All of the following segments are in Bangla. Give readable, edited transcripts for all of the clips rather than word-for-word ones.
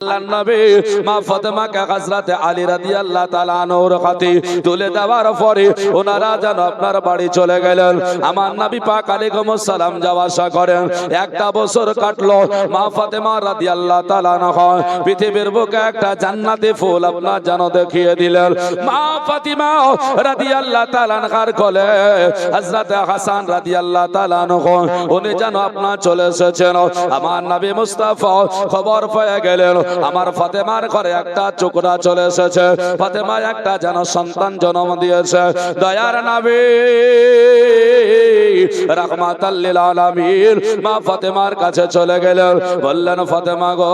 আল্লাহর নবী মা ফাতেমাকে হযরতে আলী রাদিয়াল্লাহু তাআলা আনহুর হাতে তুলে দেওয়ার পরে ওনারা যেন আপনার বাড়ি চলে গেলেন। আমার নবী পাক আলাইহিস সালাম যাওয়া আসা করেন। একটা বছর কাটলো। মা ফাতেমা রাদিয়াল্লাহু তাআলা আনহা পৃথিবীর বুকে একটা জান্নাতি ফুল আপনার যেন দেখিয়ে দিলেন। মা ফাতিমা রাদিয়াল্লাহু তাআলা আনহার কোলে হযরতে হাসান রাদিয়াল্লাহু তাআলা আনহু উনি যেন আপনার চলে এসেছেন। আমার নবী মুস্তাফা খবর পেয়ে গেলেন আমার ফাতেমার ঘরে একটা টুকরা চলে এসেছে। ফাতেমা একটা যেন সন্তান জন্ম দিয়েছে। দয়ার নবী রাহমাতাল লিল আলামিন মা ফাতেমার কাছে চলে গেলেন। বললেন ফাতেমা গো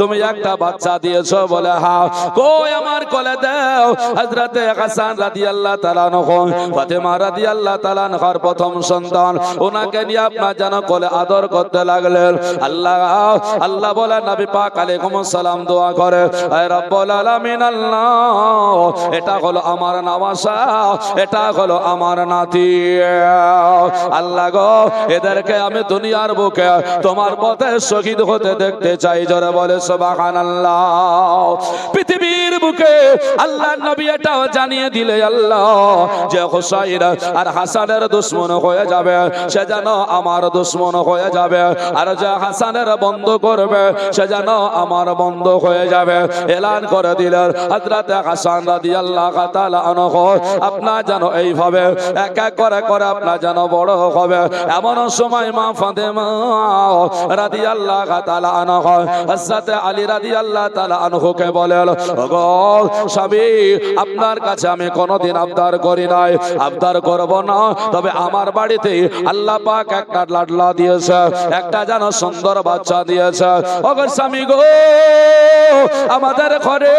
তুমি একটা বাচ্চা দিয়েছো বলে হ্যাঁ। কই আমার কোলে দাও। হযরতে হাসান রাদিয়াল্লাহু তাআলা আনহু ফাতেমা রাদিয়াল্লাহু তাআলা আনহার প্রথম সন্তান ওনাকে নিয়ে আপনার যেন কোলে আদর করতে লাগলেন। আল্লাহ আল্লাহ বলে নবী পাক আলাইহিস সালাম দোয়া করে হে রব্বুল আলামিন আল্লাহ এটা হলো আমার নওয়াসা, এটা হলো আমার নাতি। আল্লাহ গো এদেরকে আমি দুনিয়ার বুকে তোমার পথে শহীদ হতে দেখতে চাই। জোরে বলে সুবহানাল্লাহ। পৃথিবীর বুকে আল্লাহর নবী এটাও জানিয়ে দিলে আল্লাহ যে হুসাইন আর হাসানের দুশমন হয়ে যাবে সে যেন আমার দুশমন হয়ে যাবে, আর যে হাসানের বন্ধ করবে সে যেন আমার বন্ধ হয়ে যাবে। এলান করে দিলেন হযরতে হাসান রাদিয়াল্লাহু তাআলা আনহু আপনার যেন এইভাবে এক এক করে করে আপনার যেন বড় হবে। এমন সময় মা ফাতেমা রাদিয়াল্লাহু তাআলা আনহা হযরতে আলী রাদিয়াল্লাহু তাআলা আনহুকে বলেন ওগো স্বামী আপনার কাছে আমি কোনোদিন আবদার করি নাই, আবদার করব না, তবে আমার বাড়িতে আল্লাহ পাক একটা লাডলা দিয়েছে, একটা যেন সুন্দর বাচ্চা দিয়েছে। ওগো স্বামী গো আমাদের ঘরে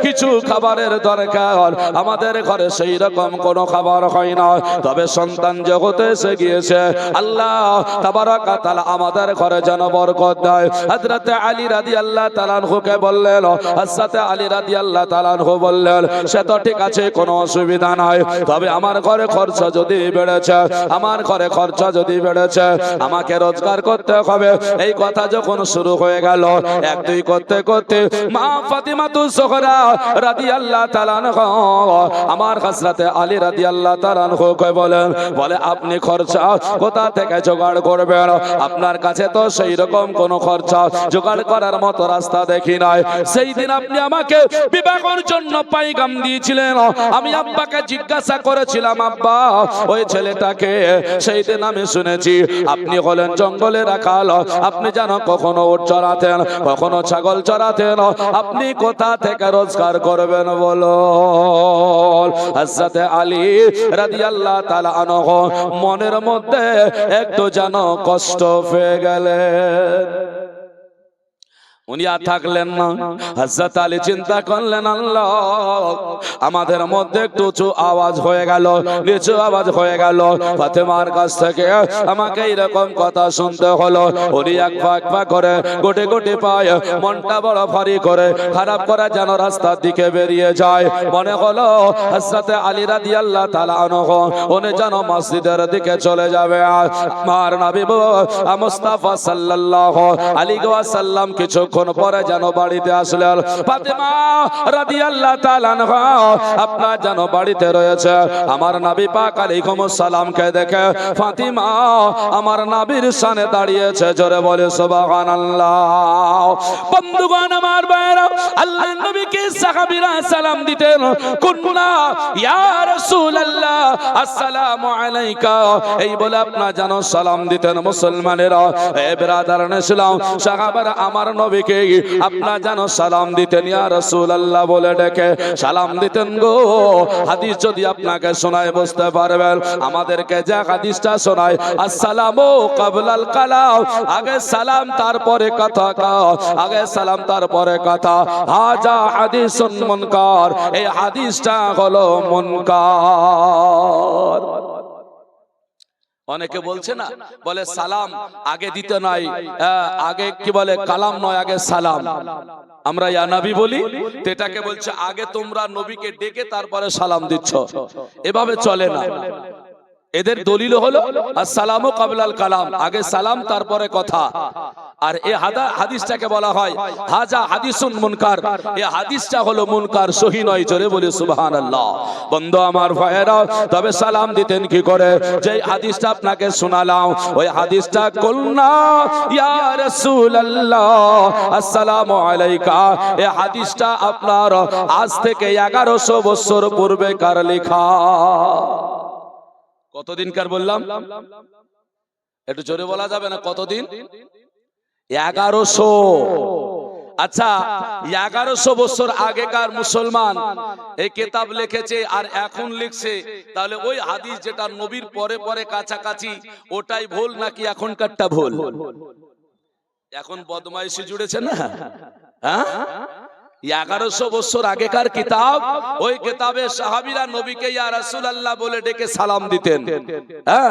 কিছু খাবারের দরকার, আমাদের ঘরে সেই রকম কোনো খাবার হয় না, তবে সন্তান জগতে এসে গিয়েছে। আল্লাহ তাবারাক ওয়া তাআলা আমাদের ঘরে যেন বরকত দেয়। হযরতে আলী রাদিয়াল্লাহু তাআলা আনহুকে বললেন, হযরতে আলী রাদিয়াল্লাহু তাআলা আনহু বললেন সে তো ঠিক আছে কোনো অসুবিধা নাই, তবে আমার ঘরে খরচা যদি বেড়েছে, আমার ঘরে খরচা যদি বেড়েছে আমাকে রোজগার করতে হবে। এই কথা যখন শুরু হয়ে গেল এক দুই করতে করতে মা ফাতিমাতুজ জোহরা রাদিয়াল্লাহু তাআলা আনহা আমার হযরতে আলী রাদিয়াল্লাহু তাআলা আনহুকে বলেন বলে আপনি খরচা কোথা থেকে জোগাড় করবেন? আপনার কাছে তো সেই রকম কোনো খরচা জোগাড় করার মতো রাস্তা দেখি নাই। সেই দিন আপনি আমাকে বিবাহের জন্য পাইগাম দিয়েছিলেন, আমি আব্বাকে জিজ্ঞাসা করেছিলাম আব্বা ওই ছেলেটাকে, সেই দিন আমি শুনেছি আপনি হলেন জঙ্গলে রাখাল, আপনি যেন কখনো উট চড়াতেন কখনো ছাগল চড়াতেন, আপনি কোথা থেকে রোজগার করবেন বলো? হযরতে আলী রাদিয়াল্লাহু তাআলা আনহু মনের মধ্যে একটু যেন কষ্ট পেয়ে গেলেন। উনি আর থাকলেন না। হযরত আলী চিন্তা করলেন আল্লাহ আমাদের মধ্যে একটু উঁচু আওয়াজ হয়ে গেল, নিচু আওয়াজ হয়ে গেল, ফাতেমার কাছ থেকে আমাকে এরকম কথা শুনতে হলো। উনি এক পা করে গোটে গোটে পায় মনটা বড় ভারী করে খারাপ করা যেন রাস্তার দিকে বেরিয়ে যায়। মনে হলো হযরত আলী রাদিয়াল্লাহু তাআলা আনহু উনি যেন মসজিদের দিকে চলে যাবে। আমার নবী মুস্তাফা সাল্লাল্লাহু আলাইহি ওয়াসাল্লাম কিছু পরে যেন বাড়িতে আসলেন। ফাতেমা রাদিয়াল্লাহু তাআলা আনহা আপনার যেন বাড়িতে রয়েছে। আমার নবী পাক আলাইহিস সালামকে দেখে ফাতিমা আমার নবীর সামনে দাঁড়িয়েছে। জোরে বলে সুবহানাল্লাহ। বন্ধুগণ আমার ভাইরা আল্লাহর নবীকে সাহাবীরা সালাম দিতেন কুননা ইয়া রাসূলুল্লাহ আসসালামু আলাইকা এই বলে আপনার যেন সালাম দিতেন মুসলমানেরা। এ ব্রাদারান ইসলাম সাহাবারা আমার নবী আপনার যেন সালাম দিতেন ইয়া রাসূলুল্লাহ বলে ডেকে সালাম দিতেন গো। হাদিস যদি আপনাকে শোনায় বুঝতে পারবেন, আমাদেরকে যে হাদিসটা শোনায় আসসালামু ক্বাবলাল কালাম, আগে সালাম তারপরে কথা, আগে সালাম তারপরে কথা, হাজা হাদিসুন মুনকার, এই হাদিসটা হলো মুনকার। অনেকে বলছে না বলে সালাম আগে দিতে নাই, আগে কি বলে কালাম নয় আগে সালাম, আমরা ইয়া নবী বলি, তো এটাকে বলছে আগে তোমরা নবীকে ডেকে তারপরে সালাম দিচ্ছ, এভাবে চলে না। এদের দলিল হলো আসসালামু কাবলাল কালাম, আগে সালাম তারপরে কথা। আর এই হাদিসটাকে বলা হয় হাজা হাদিসুন মুনকার, এই হাদিসটা হলো মুনকার, সহি নয়। জোরে বলি সুবহানাল্লাহ। বন্ধু আমার ভাইয়েরা, তবে সালাম দিতেন কি করে? যে হাদিসটা আপনাকে শোনালাম ওই হাদিসটা কুলনা ইয়া রাসূলুল্লাহ আসসালামু আলাইকা, এই হাদিসটা আপনার আজ থেকে 1100 বছর পূর্বে কার লেখা। কতদিনকার বললাম? একটু জোরে বলা যাবে না? কতদিন? 1100। আচ্ছা, 1100 বছর আগেকার মুসলমান এই কিতাব লিখেছে আর এখন লিখছে, তাহলে ওই হাদিস যেটা নবীর পরে পরে কাছাকাছি ওটাই ভুল নাকি এখনকারটা ভুল? এখন বদমাইশি জুড়েছে না, হ্যাঁ? 1100 বছর আগেকার কিতাব, ওই কিতাবে সাহাবীরা নবীকে ইয়া রাসূলুল্লাহ বলে ডেকে সালাম দিতেন, হ্যাঁ?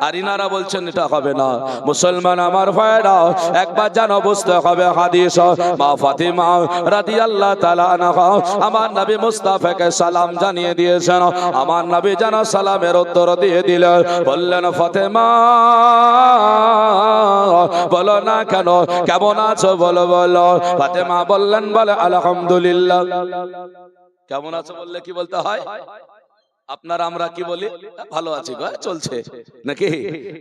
আর ইনারা বলছেন এটা হবে না। মুসলমান আমার ভাইরা, একবার জানো বুঝতে হবে হাদিস। মা ফাতিমা রাদিয়াল্লাহু তাআলা আনহা আমার নবী মুস্তাফাকে সালাম জানিয়ে দিয়েছেন। আমার নবী জানো সালামের উত্তর দিয়ে দিলেন, বললেন ফাতেমা বলো না কেন, কেমন আছো বলো বলো। ফাতেমা বললেন বলে আলহামদুলিল্লাহ। কেমন আছো বললে কি বলতে হয়? আপনারা আমরা কি বলি? ভালো আছি গো, চলছে নাকি?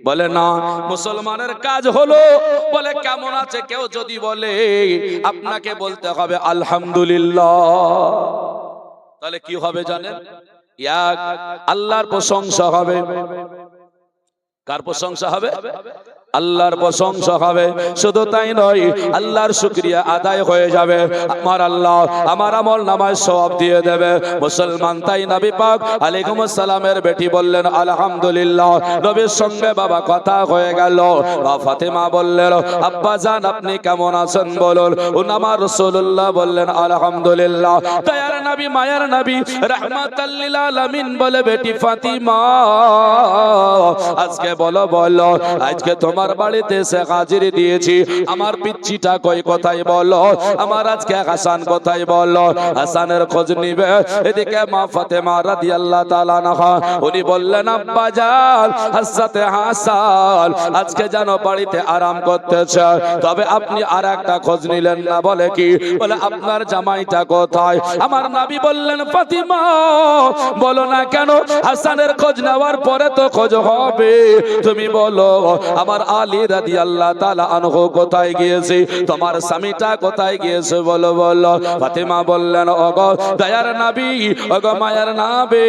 বলে না, মুসলমানের কাজ হলো বলে কেমন আছে কেউ যদি বলে আপনাকে বলতে হবে আলহামদুলিল্লাহ। তাহলে কি হবে জানেন? এক আল্লাহর প্রশংসা হবে। কার প্রশংসা হবে? আল্লাহর প্রশংসা হবে। শুধু তাই নয়, আল্লাহর শুকরিয়া আদায় হয়ে যাবে। আমার আল্লাহ আমার আমল নামায় সওয়াব দিয়ে দেবে। মুসলমান তাই নবী পাক আলাইহিস সালামের বেটি বললেন আলহামদুলিল্লাহ। নবীর সঙ্গে বাবা কথা হয়ে গেল। ফাতেমা বললেন আব্বা জান আপনি কেমন আছেন বলুন। আমার রাসূলুল্লাহ বললেন আলহামদুলিল্লাহ। দয়ার নবী মায়ার নবী রাহমাতাল লিল আলামিন বলে বেটি ফাতিমা আজকে বলো বলো, আজকে তোমার বাড়িতে এসে হাজির দিয়েছি, আমার পিচ্চিটা কই কোথায় বলো, আমার আজকে হাসান কোথায় বলো। হাসানের খোঁজ নিবে। এদিকে মা ফাতেমা রাদিয়াল্লাহু তাআলা আনহা উনি বললেন আব্বা জান হযরতে হাসান আজকে জানো বাড়িতে আরাম করতেছে, তবে আপনি আর একটা খোঁজ নিলেন না। বলে কি? বলে আপনার জামাইটা কোথায়। আমার নবী বললেন ফাতিমা বলো না কেন, হাসানের খোঁজ নেওয়ার পরে তো খোঁজ হবে, তুমি বলো আমার আলী রাদিয়াল্লাহু তাআলা আনহু কোথায় গিয়েছে, তোমার স্বামীটা কোথায় গিয়েছে বলো বলো। ফাতিমা বললেন ওগো দয়ার নবী, ওগো মায়ের নবী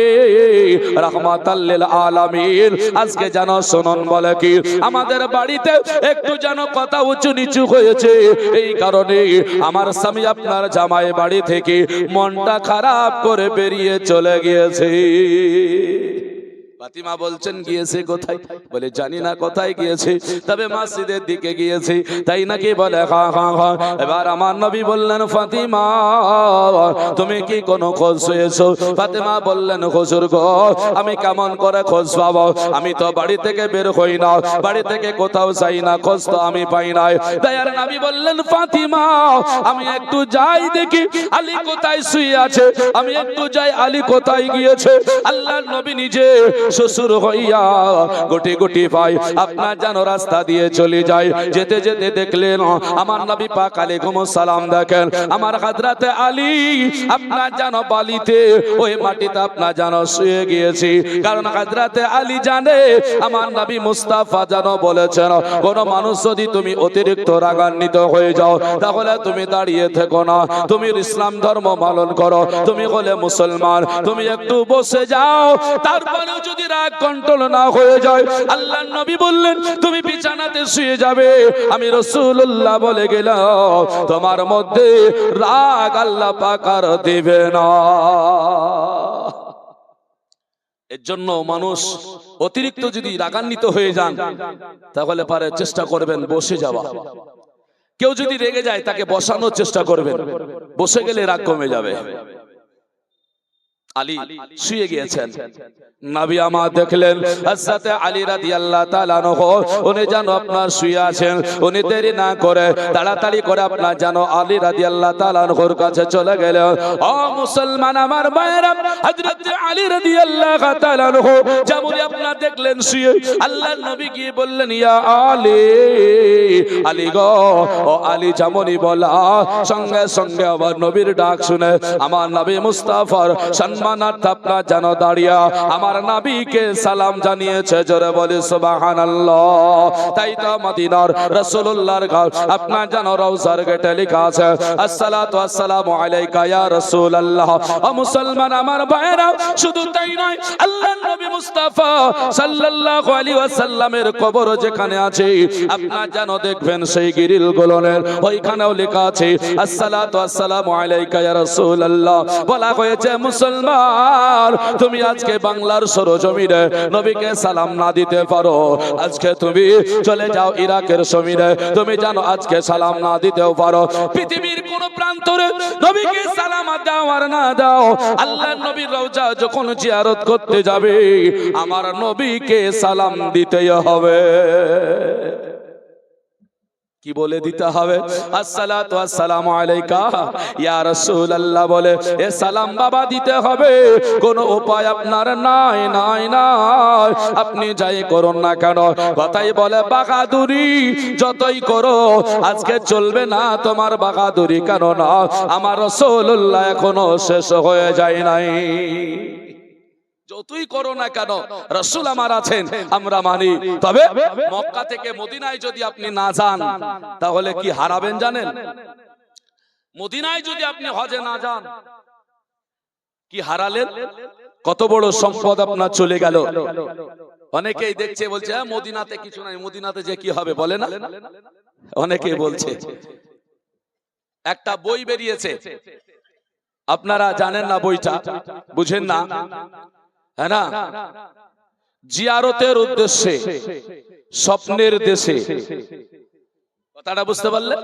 রাহমাতাল লিল আলামিন আজকে জানো শুনুন। বলে কি? আমাদের বাড়িতে একটু যেন কথা উঁচু নিচু হয়েছে, এই কারণে আমার স্বামী আপনার জামাই বাড়ি থেকে মনটা খারাপ করে বেরিয়ে চলে গিয়েছে। ফাতিমা বলছেন গিয়েছে কোথায়? বলে জানি না কোথায় গিয়েছে, তবে মসজিদের দিকে গিয়েছে। তাই নাকি? বলে হ্যাঁ হ্যাঁ হ্যাঁ। এবার আমার নবী বললেন ফাতিমা তুমি কি কোনো খোঁজ পেয়েছো? ফাতিমা বললেন হুজুর গো আমি কেমন করে খোঁজ পাবো, আমি তো বাড়ি থেকে বের হই না, বাড়ি থেকে কোথাও যাই না, খোঁজ তো আমি পাই নাই। দয়ার নবী বললেন ফাতিমা আমি একটু যাই দেখি আলী কোথায় শুয়ে আছে, আমি একটু যাই আলী কোথায় গিয়েছে। আল্লাহর নবী নিজে শ্বশুর হইয়া গোটি গোটি ভাই আপনার যেন রাস্তা দিয়ে চলে যায়। যেতে যেতে দেখলেন আমার নবী পাক আলাইহিস সালাম দেখেন আমার হযরতে আলী আপনার যেন বালিতে ওই মাটিতে আপনার যেন শুয়ে গিয়েছি। কারণ হযরতে আলী জানে আমার নবী মুস্তাফা যেন বলেছেন কোন মানুষ যদি তুমি অতিরিক্ত রাগান্বিত হয়ে যাও তাহলে তুমি দাঁড়িয়ে থেকো না, তুমি ইসলাম ধর্ম পালন করো, তুমি হলে মুসলমান, তুমি একটু বসে যাও। তারপরেও যদি রাগ কন্ট্রোল না হয়ে যায় আল্লাহর নবী বললেন তুমি বিছানাতে শুয়ে যাবে। আমি রাসূলুল্লাহ বলে গেলাম তোমার মধ্যে রাগ আল্লাহ পাক আর দিবে না। এর জন্য মানুষ অতিরিক্ত যদি রাগান্বিত হয়ে যান তাহলে পারে চেষ্টা করবেন বসে যাওয়া। কেউ যদি রেগে যায় তাকে বসানোর চেষ্টা করবেন, বসে গেলে রাগ কমে যাবে। আলী শুয়ে গিয়েছেন। নবী আমার দেখলেন হযরত আলী রাদিয়াল্লাহু তাআলা আনহু উনি যেন আপনার শুয়ে আছেন। উনি দেরি না করে তাড়াতাড়ি করে আপনার যেন আলী রাদিয়াল্লাহু তাআলা আনহুর কাছে চলে গেলেন। ও মুসলমান আমার ভাইরা, হযরত আলী রাদিয়াল্লাহু তাআলা আনহু যেমন আপনার দেখলেন শুয়ে, আল্লাহর নবী গিয়ে বললেন, ইয়া আলী, আলী গো, ও আলী যেমনই বলা সঙ্গে সঙ্গে আবার নবীর ডাক শুনে আমার নবী মুস্তাফার সম্মানার্থে আপনার যেন দাঁড়িয়ে আমার নবীকে সালাম জানিয়েছে। জোরে বলি সুবহানাল্লাহ। তাই তো মদিনার রাসূলুল্লাহর ঘর আপনার যেন রওজার গেটে লেখা আছে আসসালাতু আসসালামু আলাইকা ইয়া রাসূলুল্লাহ। ও মুসলমান আমার ভাইরা, শুধু তাই নয়, আল্লাহর নবী মুস্তাফা সাল্লাল্লাহু আলাইহি ওয়াসাল্লামের কবর যেখানে আছে আপনার যেন দেখবেন সেই গিরিল গোলনের ওইখানেও লেখা আছে আসসালাতু আসসালামু আলাইকা ইয়া রাসূলুল্লাহ। বলা হয়েছে মুসলমান, তুমি আজকে বাংলার সরজমিনে নবীকে সালাম না দিতে পারো, আজকে তুমি চলে যাও ইরাকের জমিনে, তুমি জানো আজকে সালাম না দিতেও পারো। পৃথিবীর কোন প্রান্তরে নবীকে সালাম দাও আর না দাও, আল্লাহর নবীর রওজা যখন জিয়ারত করতে যাবে আমার নবীকে সালাম দিতেই হবে। কি বলে দিতে হবে? আসসালাতু আসসালামু আলাইকা ইয়া রাসূলুল্লাহ বলে এ সালাম বাবা দিতে হবে। কোন উপায় আপনার নাই নাই নাই, আপনি যাই করুন না কেন। কথাই বলে বাগাদুরি যতই করো আজকে চলবে না তোমার বাগাদুরি, কেন না আমার রাসূলুল্লাহ এখনো শেষ হয়ে যায় নাই। যতই করো না কেন রাসূল আমার আছেন, আমরা মানি। তবে মক্কা থেকে মদিনায় যদি আপনি না যান তাহলে কি হারাবেন জানেন? মদিনায় যদি আপনি হজে না যান কি হারালেন? কত বড় সম্পদ আপনার চলে গেল। অনেকেই দেখছে বলছে মদিনাতে কিছু নাই, মদিনাতে যে কি হবে বলে না, অনেকেই বলছে। একটা বই বেরিয়েছে, আপনারা জানেন না বইটা, বুঝেন না, হ্যাঁ না? জিয়ারতের উদ্দেশ্যে স্বপ্নের দেশে, কথাটা বুঝতে পারলেন?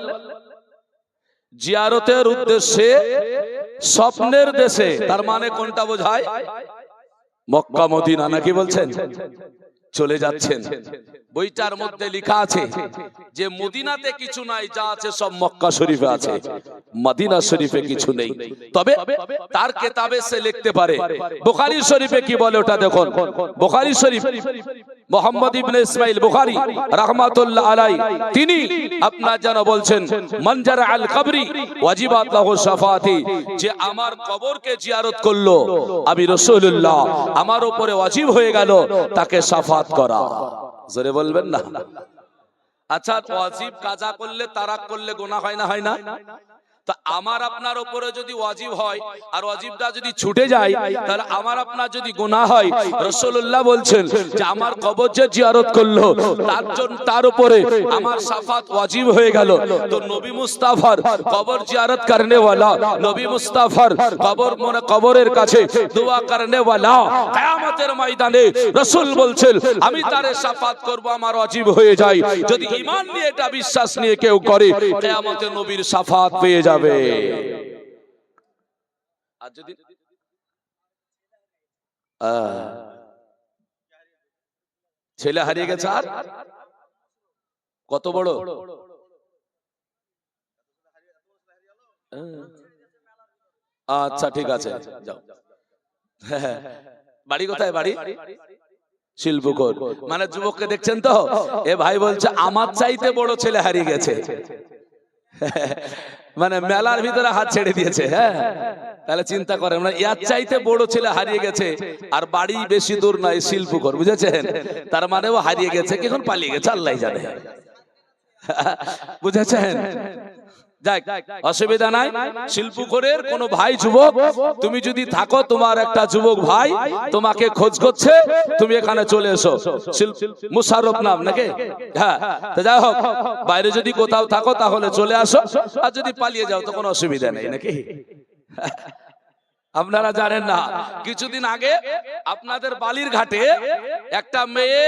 জিয়ারতের উদ্দেশ্যে স্বপ্নের দেশে, তার মানে কোনটা বোঝায়? মক্কা মদিনা, নাকি বলছেন? চলে যাচ্ছেন। বইটার মধ্যে লেখা আছে যে মদিনাতে কিছু নাই, যা আছে সব মক্কা শরীফে আছে, মদিনা শরীফে কিছু নেই। তবে তার কিতাবে সে লিখতে পারে। বুখারী শরীফে কি বলে ওটা দেখুন। বুখারী শরীফ, মুহাম্মদ ইবনে ইসমাইল বুখারী রাহমাতুল্লাহ আলাইহি তিনি আপনার যেন বলছেন মনজার আল কবরি ওয়াজিবাত লাহু শাফাতি, যে আমার কবরকে জিয়ারত করলো আমি রাসূলুল্লাহ, আমার উপরে ওয়াজিব হয়ে গেল তাকে শাফাত করা। জোরে বলবেন না? আচ্ছা, ওয়াজিব কাজা করলে তারাক করলে গুনাহ হয় না, হয় না? তা আমার আপনার উপরে যদি ওয়াজিব হয় আর ওয়াজিবটা যদি ছুটে যায় তাহলে আমার আপনার যদি গুনাহ হয়, রাসূলুল্লাহ বলছেন যে আমার কবর যে জিয়ারত করলো তার জন্য তার উপরে আমার শাফাত ওয়াজিব হয়ে গেল। তো নবী মুস্তাফার কবর জিয়ারত করনে वाला, নবী মুস্তাফার কবর মানে কবরের কাছে দোয়া করনে वाला কিয়ামতের ময়দানে রাসূল বলছেন আমি তারে শাফাত করব, আমার ওয়াজিব হয়ে যায়। যদি ঈমান নিয়ে এটা বিশ্বাস নিয়ে কেউ করে কিয়ামতে নবীর শাফাত পেয়ে যাবে। আর যদি ছেলে হারিয়ে গেছে, আর কত বড়, আচ্ছা ঠিক আছে যাও। বাড়ি কোথায়? বাড়ি শিলপুকুর। মানে যুবককে দেখছেন তো, এ ভাই বলছে আমার চাইতে বড় ছেলে হারিয়ে গেছে। মানে মেলার ভিতরে হাত ছেড়ে দিয়েছে। হ্যাঁ, তাহলে চিন্তা করেন, মানে এর চাইতে বড় ছেলে হারিয়ে গেছে আর বাড়ি বেশি দূর নয়, শিলপুকুর, বুঝেছেন? তার মানে ও হারিয়ে গেছে, কখন পালিয়ে গেছে আল্লাহ জানে। বুঝেছেন? যাক, অসুবিধা নাই। শিলপুকুরের কোন ভাই যুবক তুমি যদি থাকো, তোমার একটা যুবক ভাই তোমাকে খোঁজ করছে, তুমি এখানে চলে এসো। মুশাররফ নাম নাকি? হ্যাঁ, তো যাই হোক, বাইরে যদি কোথাও থাকো তাহলে চলে আসো, আর যদি পালিয়ে যাও তো কোনো অসুবিধা নেই, নাকি? আপনারা জানেন না, কিছুদিন আগে আপনাদের বালির ঘাটে একটা মেয়ে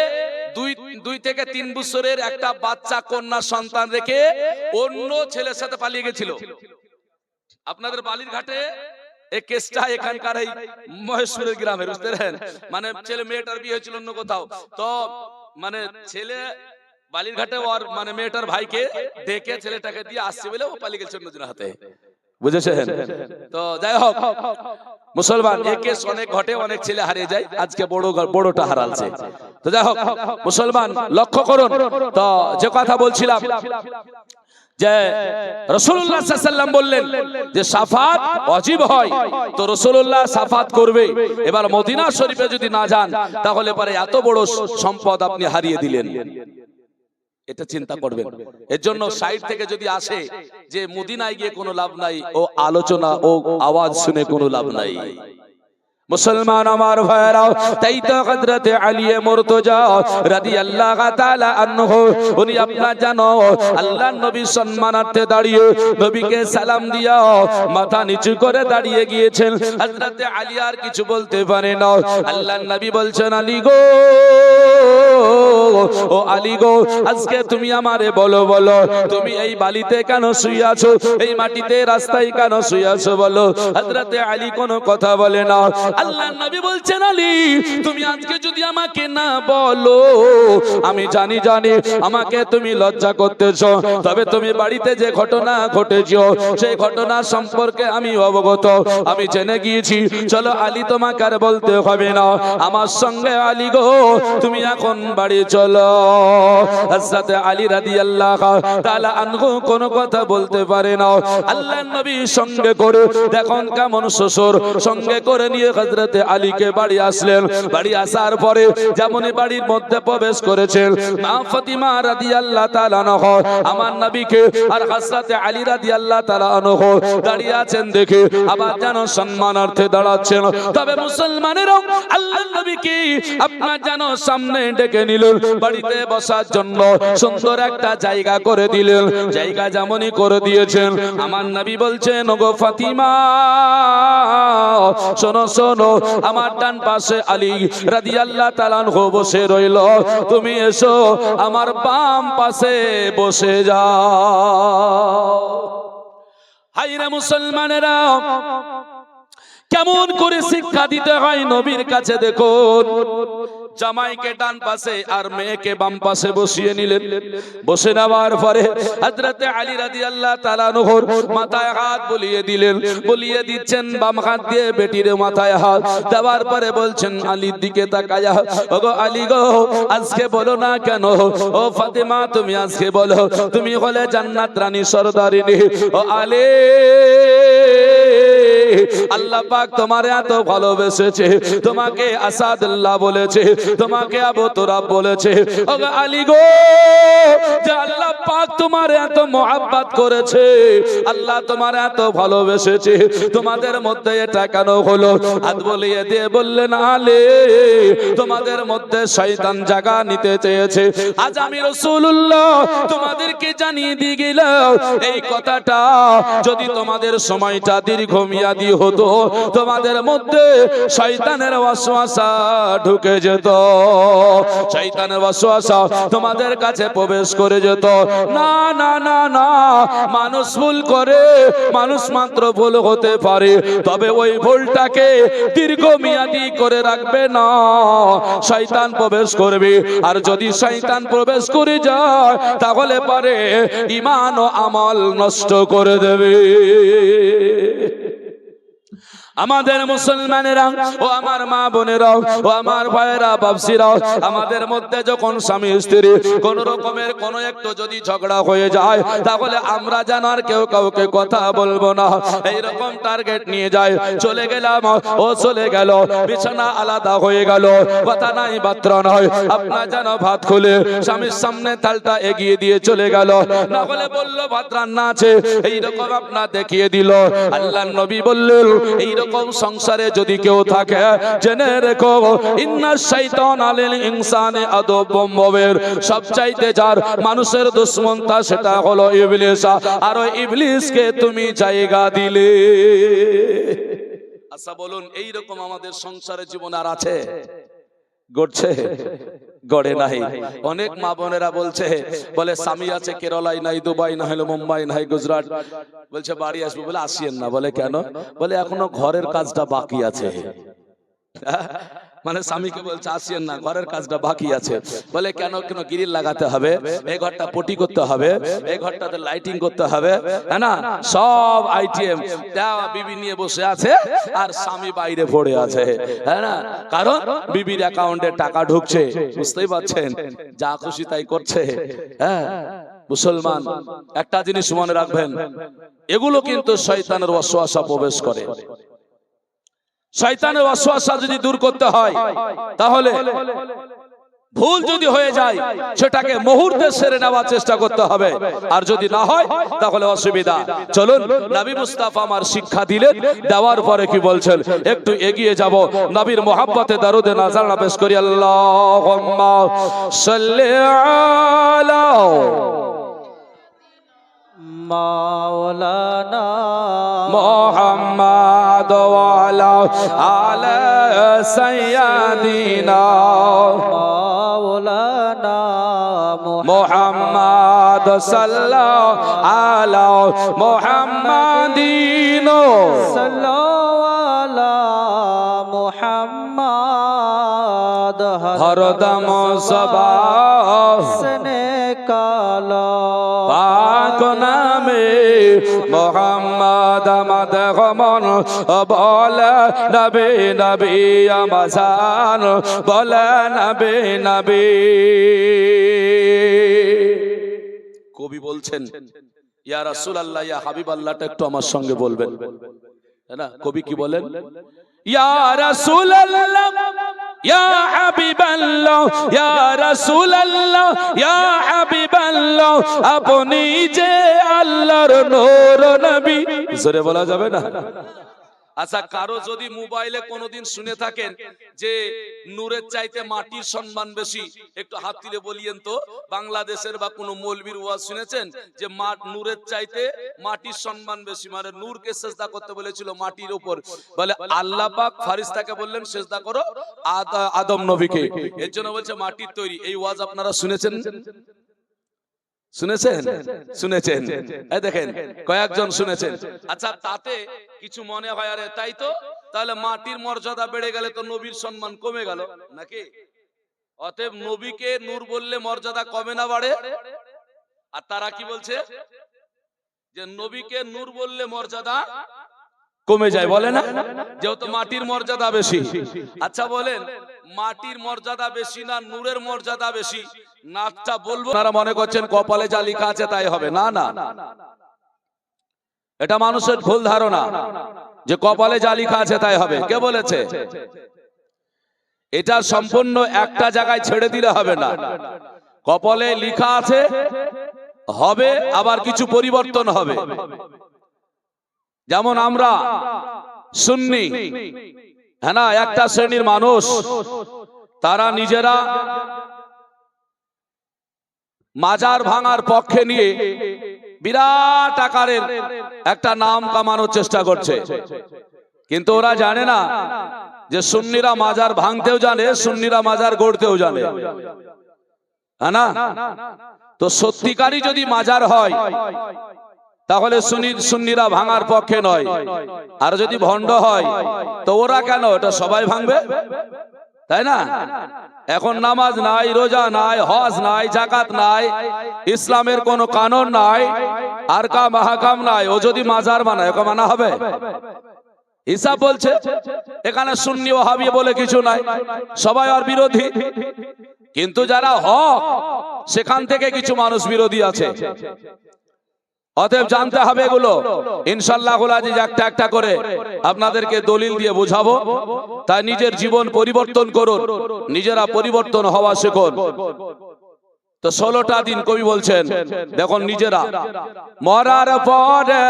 2 থেকে 3 বছরের একটা বাচ্চা কন্যা সন্তান রেখে অন্য ছেলের সাথে পালিয়ে গেছিল। আপনাদের বালির ঘাটে এই কেসটা এখানকার এই মহেশপুরের গ্রামের, বুঝতে পারেন? মানে ছেলে মেয়েটার বিয়ে হয়েছিল অন্য কোথাও, তো মানে ছেলে বালিরঘাটে ওর মানে মেয়েটার ভাইকে ডেকে ছেলেটাকে দিয়ে আসছে বলে ও পালিয়ে গেছে অন্যজনের হাতে, বুঝেছেন? তো যাই হোক মুসলমান, এই কেস অনেক ঘটে, অনেক ছেলে হারিয়ে যায়, আজকে বড়টা হারালছে। তো যাই হোক মুসলমান লক্ষ্য করুন, তো যে কথা বলছিলাম যে রাসূলুল্লাহ সাল্লাল্লাহু আলাইহি ওয়াসাল্লাম বললেন যে শাফাত ওয়াজিব হয়, তো রাসূলুল্লাহ শাফাত করবে। এবার মদিনা শরীফে যদি না যান তাহলে পরে এত বড় সম্পদ আপনি হারিয়ে দিলেন, এটা চিন্তা করবেন। এর জন্য সাইড থেকে যদি আসে যে মদিনায় গিয়ে কোনো লাভ নাই, ও আলোচনা ও আওয়াজ শুনে কোনো লাভ নাই। মুসলমান আমার ভাইরাও, তাই তো হযরত আলী মুর্তজা রাদিয়াল্লাহু তাআলা আনহু উনি আপনারা জানো আল্লাহর নবী সম্মানার্থে দাঁড়িয়ে নবীকে সালাম দিয়া মাথা নিচু করে দাঁড়িয়ে গিয়েছেন। হযরত আলী আর কিছু বলতে পারে না। আল্লাহর নবী বলছেন, আলী গো, ও আলী গো, আজকে তুমি আমারে বলো বলো, তুমি এই বালিতে কেন শুয়ে আছো, এই মাটিতে রাস্তায় কেন শুয়ে আছো বলো। হযরত আলী কোনো কথা বলে না। আল্লাহর নবী বলছেন, আলী তুমি আজকে যদি আমাকে না বলো, আমি জানি আমাকে তুমি লজ্জা করতেছো, তবে তুমি বাড়িতে যে ঘটনা ঘটেছো সেই ঘটনা সম্পর্কে আমি অবগত, আমি জেনে গিয়েছি। চলো আলী, তোমাকে আর বলতে হবে না, আমার সঙ্গে আলী গো তুমি এখন বাড়ি চলো। হযরত আলী রাদিয়াল্লাহু তাআলা আনহু কোনো কথা বলতে পারে না। আল্লাহর নবী সঙ্গে করে দেখুন কেমন শ্বশুর সঙ্গে করে নিয়ে হযরত আলীকে বাড়ি আসলেন। বাড়ি আসার পরে যেমনই বাড়ির মধ্যে প্রবেশ করেছেন, মা ফাতিমা রাদিয়াল্লাহু তাআলা আনহা আমার নবীকে আর হযরত আলী রাদিয়াল্লাহু তাআলা আনহু দাঁড়িয়ে আছেন দেখে আবার যেন সম্মানার্থে দাঁড়াচ্ছেন। তবে মুসলমানেরা আল্লাহর নবীকে আপনার যেন সামনে ডেকে নিলেন, বাড়িতে বসার জন্য সুন্দর একটা জায়গা করে দিলেন। জায়গা যেমনই করে দিয়েছেন, আমার নবী বলছেন, ওগো ফাতিমা শোনো শোনো, আমার ডান পাশে আলী রাদিয়াল্লাহু তাআলা আনহু বসে রইল, তুমি এসো আমার বাম পাশে বসে যাও। হায়রে মুসলমানেরা, কেমন করে শিক্ষা দিতে হয় নবীর কাছে দেখুন। জামাইকে ডান পাশে আর মেয়েকে বাম পাশে বসিয়ে নিলেন। বসে নেওয়ার পরে হযরত আলী রাদিয়াল্লাহু তাআলা আনহুর মাথায় হাত বুলিয়ে দিলেন। বুলিয়ে দিচ্ছেন বাম হাত দিয়ে বেটির মাথায় হাত দেওয়ার পরে বলছেন আলীর দিকে তাকায়া, ওগো আলী গো, আজকে বলো না কেন, ও ফাতেমা তুমি আজকে বলো, তুমি হলে জান্নাত রানী সরদারিনী। ও আলী, আল্লাহ পাক তোমার এত ভালোবেসেছে, তোমাকে আসাদুল্লাহ বলেছে, তোমাকে আবু তুরাব বলেছে। ওগো আলী গো, যে আল্লাহ পাক তোমার এত মহব্বত করেছে, আল্লাহ তোমার এত ভালোবেসেছে, তোমাদের মধ্যে এটা কেন হলো? হাত বলিয়ে দিয়ে বললেন, আলী তোমাদের মধ্যে শয়তান জায়গা নিতে চেয়েছে। আজ আমি রাসূলুল্লাহ তোমাদেরকে জানিয়ে দিয়ে গেলাম, এই কথাটা যদি তোমাদের সময়টা দীর্ঘমেয়াদী হতো, তোমাদের মধ্যে শয়তানের ওয়াসওয়াসা ঢুকে যেত, শয়তানের ওয়াসওয়াসা তোমাদের কাছে প্রবেশ করে যেত। না না না না, মানুষ ভুল করে, মানুষ মাত্র ভুল হতে পারে, তবে ওই ভুলটাকে দীর্ঘমেয়াদী করে রাখবে না, শয়তান প্রবেশ করবে। আর যদি শয়তান প্রবেশ করে যায় তাহলে পারে ঈমান ও আমল নষ্ট করে দেবে। আমাদের মুসলমানেরা ও আমার মা বোনেরা ও আমার ভাইয়েরা বাপসিরা, আমাদের মধ্যে যখন স্বামী স্ত্রী কোন রকমের কোন একটু যদি ঝগড়া হয়ে যায় তাহলে আমরা যেন আর কেউ কাউকে কথা বলবো না, এইরকম টার্গেট নিয়ে যায়। চলে গেলাম, ও চলে গেল, বিছানা আলাদা হয়ে গেল, কথা নাই বার্তা নয়, আপনার যেন ভাত খুলে স্বামীর সামনে থালটা এগিয়ে দিয়ে চলে গেল, না হলে বললো ভাত রান্না আছে, এইরকম আপনার দেখিয়ে দিল। আল্লাহর নবী বললেন, এইরকম সংসারে যদি কেউ থাকে জেনে রেখো, ইন্নাশ শাইতানা লিল ইনসানি আদুব্বুম মুবিন, সবচাইতে যার মানুষের দুশমন তা সেটা হলো ইবলিস, আর ওই ইবলিসকে তুমি জায়গা দিলে। আচ্ছা বলুন, এইরকম আমাদের সংসারের জীবন আর আছে? গড়ছে গড়ে নাই। অনেক মা বোনেরা বলছে, বলে স্বামী আছে কেরালায় নাই, দুবাই না হলে মুম্বাই নাই গুজরাট, বলছে বাড়ি আসবো, বলে আসিয়েন না। বলে কেন? বলে এখনো ঘরের কাজটা বাকি আছে। মানে স্বামীকে বলছে আসিয়েন না, ঘরের কাজটা বাকি আছে। বলে কেন? কেন গ্রিল লাগাতে হবে, এই ঘরটা পটি করতে হবে, এই ঘরটাতে লাইটিং করতে হবে, হ্যাঁ না, সব আইটেম বিবি নিয়ে বসে আছে আর স্বামী বাইরে পড়ে আছে, হ্যাঁ না, কারণ বিবির অ্যাকাউন্টে টাকা ঢুকছে, বুঝতেই পারছেন, যা খুশি তাই করছে। হ্যাঁ মুসলমান, একটা জিনিস মনে রাখবেন, এগুলো কিন্তু শয়তানের ওয়াসওয়াসা প্রবেশ করে। শয়তানের ওয়াসওয়াসা যদি দূর করতে হয়, তাহলে ভুল যদি হয়ে যায় সেটাকে মুহূর্তে সেরে নেওয়ার চেষ্টা করতে হবে, আর যদি না হয় তাহলে অসুবিধা। চলুন, নবী মুস্তাফা আমার শিক্ষা দিলেন, দেওয়ার পরে কি বলছেন একটু এগিয়ে যাব, নবীর মোহাব্বতে দরুদে নাজার পেশ করি। আল্লাহুম্মা সাল্লি আলা মাওলানা মুহাম্মাদ ওয়া আলা আলি সাইয়্যিদিনা মাওলানা মুহাম্মাদ সাল্লাল্লাহু আলা মুহাম্মাদিন সাল্লাল্লাহু আলা মুহাম্মাদ হরদম সবাহ সনে কালা পাক নামে মুহাম্মদ আমাদ গমন বলে নবী নবী আমাজান বলে নবী নবী। কবি বলছেন ইয়া রাসূলুল্লাহ ইয়া হাবিবাল্লাহটা একটু আমার সঙ্গে বলবেন, তাই না? কবি কি বলেন? ইয়া রাসূলুল্লাহ ইয়া হাবিবাল্লাহ ইয়া রাসূলুল্লাহ ইয়া হাবিবাল্লাহ, আপনি যে আল্লাহর নূর নবী। জোরে বলা যাবে না? আচ্ছা, কারো যদি মোবাইলে কোনোদিন শুনে থাকেন যে নূরের চাইতে মাটির সম্মান বেশি, একটু হাত তুলে বলিয়েন তো, বাংলাদেশের বা কোনো মৌলবীর ওয়াজ শুনেছেন যে নূরের চাইতে মাটির সম্মান বেশি, মানে নূরকে সেজদা করতে বলেছিল মাটির উপর, বলে আল্লাহ পাক ফেরেশতাকে বললেন সেজদা করো আদম নবীকে, এর জন্য বলছে মাটির তৈরি। এই ওয়াজ আপনারা শুনেছেন? শুনেছেন? শুনেছেন? এই দেখেন কয়েকজন শুনেছেন। আচ্ছা, তাতে কিছু মনে হয় আরে তাই তো, তাহলে মাটির মর্যাদা বেড়ে গেলে তো নবীর সম্মান কমে গেল নাকি? অতএব নবীকে নূর বললে মর্যাদা কমে না বাড়ে? আর তারা কি বলছে যে নবীকে নূর বললে মর্যাদা কমে যায়, বলে না, যেহেতু মাটির মর্যাদা বেশি। আচ্ছা বলেন, মাটির মর্যাদা বেশি না নূরের মর্যাদা বেশি? নাকটা বলবো, আপনারা মনে করছেন কপালে যা লেখা আছে তাই হবে, না না, এটা মানুষের ভুল ধারণা যে কপালে যা লেখা আছে তাই হবে। কে বলেছে? এটা সম্পূর্ণ একটা জায়গায় ছেড়ে দিলে হবে না। কপালে লেখা আছে হবে, আবার কিছু পরিবর্তন হবে। যেমন আমরা সুন্নি, হ্যাঁ না, একটা শ্রেণীর মানুষ, তারা নিজেরা মাজার ভাঙার পক্ষে নিয়ে বিরাট আকারের একটা নাম কামানোর চেষ্টা করছে, কিন্তু ওরা জানে না যে সুন্নিরা মাজার ভাঙতেও জানে, সুন্নিরা মাজার গড়তেও জানে, হ্যাঁ না? তো সত্যিকারই যদি মাজার হয় তাহলে সুন্নিরা ভাঙার পক্ষে নয়, আর যদি ভণ্ড হয় তো ওরা কেন, এটা সবাই ভাঙবে, তাই না? এখন নামাজ নাই, রোজা নাই, হজ নাই, যাকাত নাই, ইসলামের কোনো কানুন নাই, আর কা মাহকাম নাই, ও যদি মাজার বানায় ওকে মানা হবে? হিসাব বলছে এখানে সুন্নি ওয়াহাবি বলে কিছু নাই, সবাই আর বিরোধী, কিন্তু যারা হক সেখান থেকে কিছু মানুষ বিরোধী আছে। অতএব জানতে হবে এগুলো। ইনশাআল্লাহুল আজিজ একটা একটা করে আপনাদেরকে দলিল দিয়ে বোঝাবো, তাই নিজের জীবন পরিবর্তন করুন, নিজেরা পরিবর্তন হওয়া শিখুন। তো 16টা দিন কবি বলছেন দেখুন নিজেরা, মরার পরে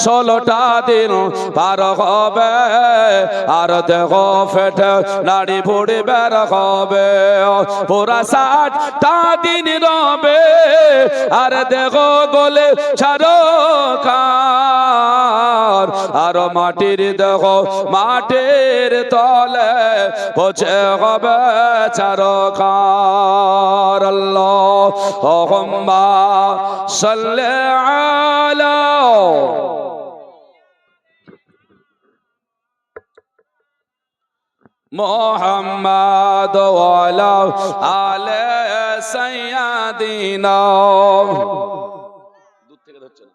16টা দিন পার হবে, আর দেখো ফেটে নাড়ি ভুড়ি বের হবে, পুরা 60টা দিন রবে, আর দেখো গলে ছাড়ো কার, আর মাটির দেখো মাটির তলে পচে হবে চারকার। আল্লাহুম্মা সাল্লি আলা মুহাম্মাদ ওয়া আলা আলি সাইয়্যিদিনা, দূর থেকে ধরছেন,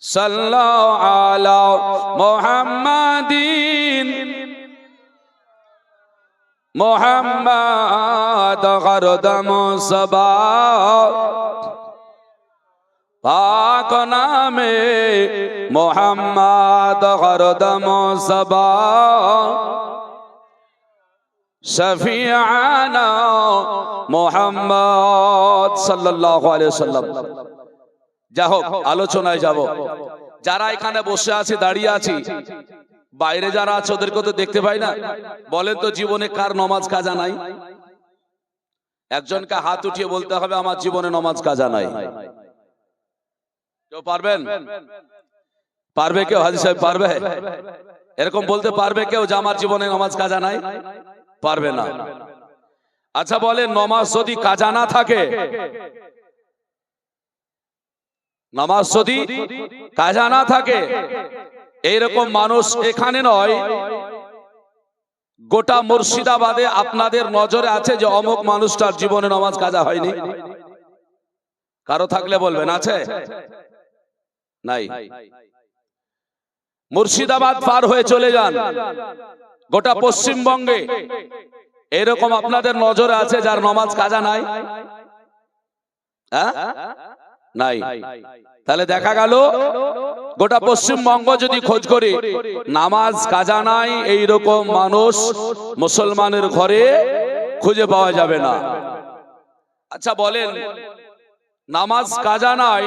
সাল্লাল্লাহু আলা মুহাম্মাদিন মুহাম্মাদ গরদম সবা, পাক নামে মুহাম্মাদ গরদম সবা, শফিআনা মুহাম্মাদ সাল্লাল্লাহু আলাইহি ওয়াসাল্লাম। যা হোক, আলোচনায় যাব। যারা এখানে বসে আছি, দাঁড়িয়ে আছি, বাইরে যারা আছে ওদেরকে তো দেখতে পাই না। বলেন তো জীবনে কার নমাজ কাজা নাই? একজনকে হাত উঠিয়ে বলতে হবে আমার জীবনে নমাজ কাজা নাই। কেউ পারবেন? পারবে কেউ? হাজী সাহেব পারবে? এরকম বলতে পারবে কেউ যে আমার জীবনে নমাজ কাজা নাই? পারবে না। আচ্ছা বলেন, নমাজ যদি কাজা না থাকে, নামাজ যদি কাজা না থাকে, এইরকম মানুষ এখানে নয়, গোটা মুর্শিদাবাদে আপনাদের নজরে আছে যে অমুক মানুষটার জীবনে নামাজ কাজা হয়নি? কারো থাকলে বলবেন আছে? নাই। মুর্শিদাবাদ পার হয়ে চলে যান, গোটা পশ্চিমবঙ্গে এরকম আপনাদের নজরে আছে যার নামাজ কাজা নাই? হ্যাঁ, নাই। তাহলে দেখা গেল গোটা পশ্চিমবঙ্গ যদি খোঁজ করি, নামাজ কাজা নাই এইরকম মানুষ মুসলমানের ঘরে খুঁজে পাওয়া যাবে না। আচ্ছা বলেন, নামাজ কাজা নাই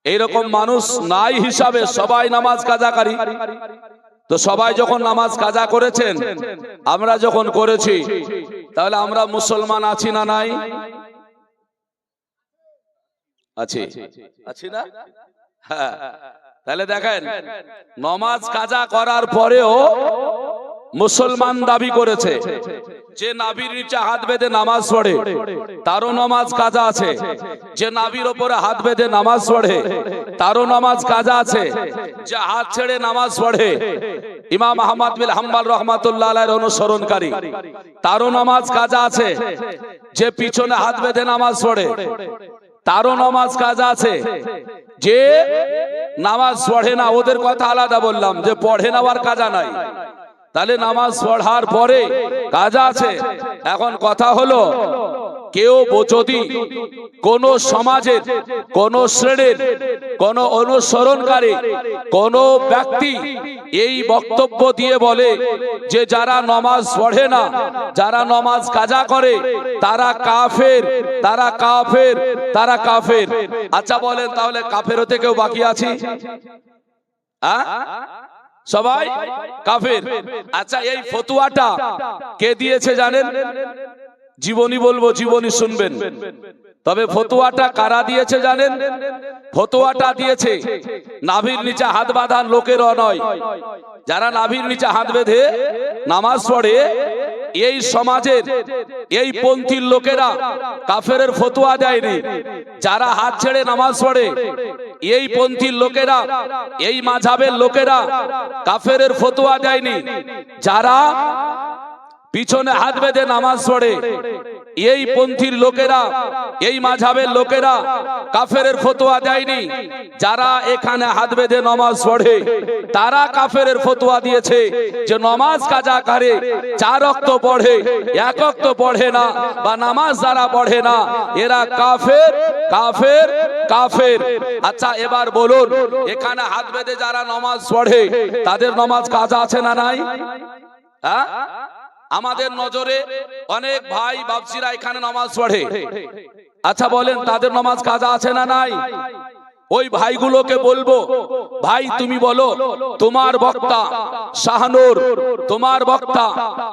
এইরকম মানুষ নাই হিসাবে সবাই নামাজ কাজাকারী। তো সবাই যখন নামাজ কাজা করেছেন, আমরা যখন করেছি, তাহলে আমরা মুসলমান আছি না নাই? আছি, আছি না? হ্যাঁ। তাহলে দেখেন, নামাজ কাজা করার পরেও মুসলমান দাবি করেছে। যে নাভির নিচে হাত বেঁধে নামাজ পড়ে তারও নামাজ কাজা আছে, যে নাভির উপরে হাত বেঁধে নামাজ পড়ে তারও নামাজ কাজা আছে, যে হাত ছেড়ে নামাজ পড়ে ইমাম আহমদ বিন হাম্বল রাহমাতুল্লাহ আলাইহির অনুসরণকারী তারও নামাজ কাজা আছে, যে পিছনে হাত বেঁধে নামাজ পড়ে তারও নামাজ কাজা আছে, যে নামাজ পড়ে না ওদের কথা আলাদা বললাম, যে পড়ে না আর কাজা নাই। তাহলে নামাজ পড়ার পরে কাজা আছে। এখন কথা হলো, কেউ যদি কোন সমাজের কোন শ্রেণীর কোন অনুসরণকারী কোন ব্যক্তি এই বক্তব্য দিয়ে বলে যে যারা নামাজ পড়ে না, যারা নামাজ কাজা করে তারা কাফের, তারা কাফের, তারা কাফের। আচ্ছা বলেন, তাহলে কাফের হতে কেউ বাকি আছে? হ্যাঁ, সবাই কাফের। আচ্ছা, এই ফতোয়াটা কে দিয়েছে জানেন? জীবনী বলবো, জীবনী শুনবেন। তবে ফতোয়াটা কারা দিয়েছে জানেন? ফতোয়াটা দিয়েছে নাভির নিচে হাত বাঁধা লোকেরও নয়। যারা নাভির নিচে হাত বেঁধে নামাজ পড়ে এই সমাজের এই পন্থীর লোকেরা কাফেরের ফতোয়া দেয়নি। যারা হাত ছেড়ে নামাজ পড়ে এই পন্থীর লোকেরা, এই মাযহাবের লোকেরা কাফেরের ফতোয়া দেয়নি। যারা পিছনে হাত বেঁধে নামাজ পড়ে এই পন্থীর লোকেরা, এই মাযহাবের লোকেরা কাফেরের ফতোয়া দেয়নি। যারা এখানে হাত বেঁধে নামাজ পড়ে তারা কাফেরের ফতোয়া দিয়েছে যে নামাজ কাজা করে, 4 ওয়াক্ত পড়ে, 1 ওয়াক্ত পড়ে না, বা নামাজ যারা পড়ে না এরা কাফের, কাফের, কাফের। আচ্ছা এবার বলুন, এখানে হাত বেঁধে যারা নামাজ পড়ে তাদের নামাজ কাজা আছে না নাই? হ্যাঁ, আমাদের নজরে অনেক ভাই বাপসিরা এখানে নামাজ পড়ে। আচ্ছা বলেন, তাদের নামাজ কাজা আছে না নাই? ওই ভাইগুলোকে বলবো, ভাই তুমি বলো, তোমার বক্তা শাহনূর, তোমার বক্তা